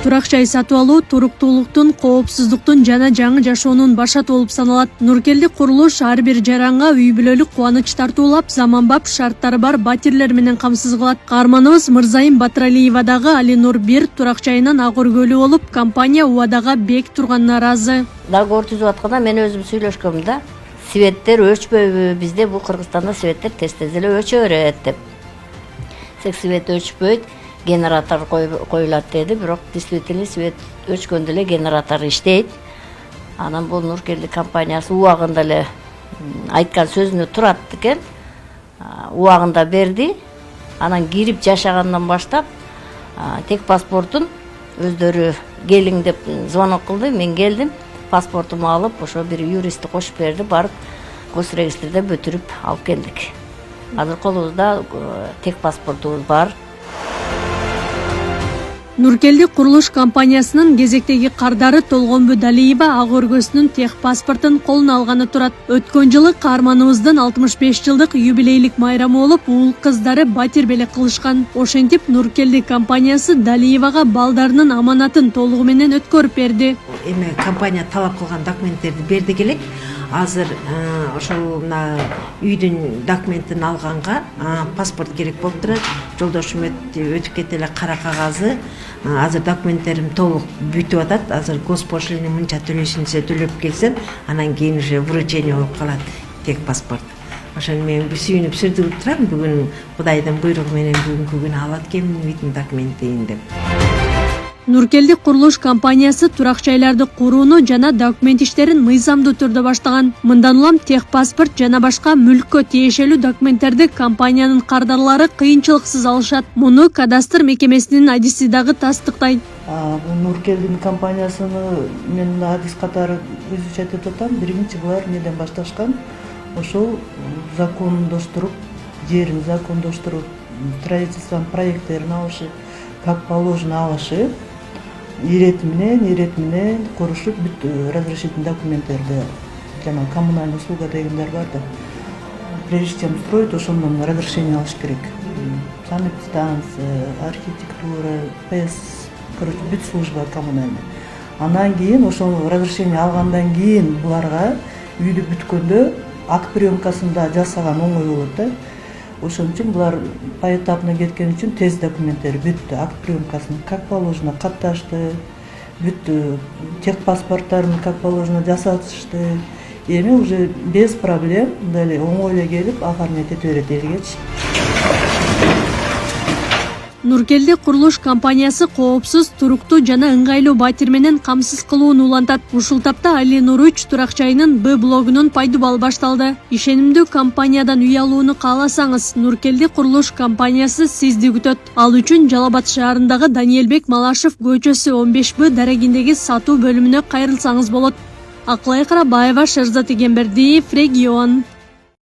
Турак жай сатып алуу туруктуулуктун, коопсуздуктун жана жаңы жашоонун башаты болуп саналат. Нуркелди курулуш ар бир жаранга үй бүлөлүк кубаныч тартуулап, заманбап шарттары бар батирлер менен камсыз кылат. Каарманыбыз Мырзайым Батыралиева дагы Али Нур 1 турак жайынан ак өргөлүү болуп, компания убадага бек турганына ыраазы. Договор түзүп атканда мен өзүм сүйлөшкөм да. Светтер өчпөйбү? Бизде бул Кыргызстанда светтер тез эле өчө берет деп. Свет өчпөйт, генератор коюлат деди, бирок действительно свет өчкөндө эле генератор иштейт. Анан бул Нуркелди компаниясы убагында эле айткан сөзүнө турат экен. Убагында берди. Анан кирип жашагандан баштап тек паспортун өздөрү келиң деп звонок кылды. Мен келдим, паспортуму алып, ошо бир юристти кошуп берди, барып госрегистрде бүтүрүп алып келдик. Азыр колубузда тек паспортубуз бар. Нуркелди курулуш компаниясынын кезектеги кардары Толгонбу Далиева ак өргөсүнүн тех паспортун колуна алганы турат. Өткөн жылы каарманыбыздын 65 жылдык юбилейлик майрамы болуп, уул кыздары батир белек кылышкан. Ошентип Нуркелди компаниясы Далиевага балдарынын аманатын толугу менен өткөрүп берди. Эми компания талап кылган документтерди берди келек. Азыр ошол үйдүн документин алганга паспорт керек болуп турат. Жолдошум өтүп кетти эле кара кагазы. Азыр документтерим толук бүтүп атат. Азыр госпошлина мынча төлөшүнчө төлөп келсем, анан кийин уже вручение болуп калат тек паспорт. Ошону мен сүйүнүп сүрдүгүп турам. Бүгүн Кудайдын буйругу менен бүгүнкү күнү алат экенмин үйдүн документин деп. Нуркелди курулуш компаниясы турак жайларды курууну жана документ иштерин мыйзамдуу түрдө баштаган. Мындан улам тех паспорт жана башка мүлккө тиешелүү документтерди компаниянын кардарлары кыйынчылыксыз алышат. Муну кадастр мекемесинин адиси дагы тастыктайт. Бул Нуркелдин компаниясыны мен адис катары өзүчө айтып атам. Биринчи булар неден башташкан? Ошол закондоштуруп, жерин закондоштуруп, строительство проекттерин алышы, как положено алышы. Ирет менен курушуп бүт разрешительный документтерди жана коммунальный услуга дегендер бар да. Прежде чем строить, ошондон разрешение алыш керек. Санэпидстанция, архитектура, ПС, короче, бүт служба коммунальный. Анан кийин ошол разрешение алгандан кийин буларга үйдү бүткөндө акт приемкасында жасаган оңой болот да. Ошон үчүн булар поэтапно кеткен үчүн тез документтери бүттү. Акт приемкасын как положено катташты, бүт тех паспорттарын как положено жасатышты. Эми уже без проблем эле оңой эле келип оформить ете берет элгечи. Нуркелди курулуш компаниясы коопсуз, туруктуу жана ыңгайлуу батир менен камсыз кылууну улантат. Ушул тапта Али Нур 3 турак жайынын Б блогунун пайдубалы башталды. Ишенимдүү компаниядан үй алууну кааласаңыз, Нуркелди курулуш компаниясы сизди күтөт. Ал үчүн Жалал Абад шаарындагы Даниэлбек Малашев көчөсү 15Б дарегиндеги сатуу бөлүмүнө кайрылсаңыз болот. Акылай Карабаева, Шерзат Эгембердиев, Регион.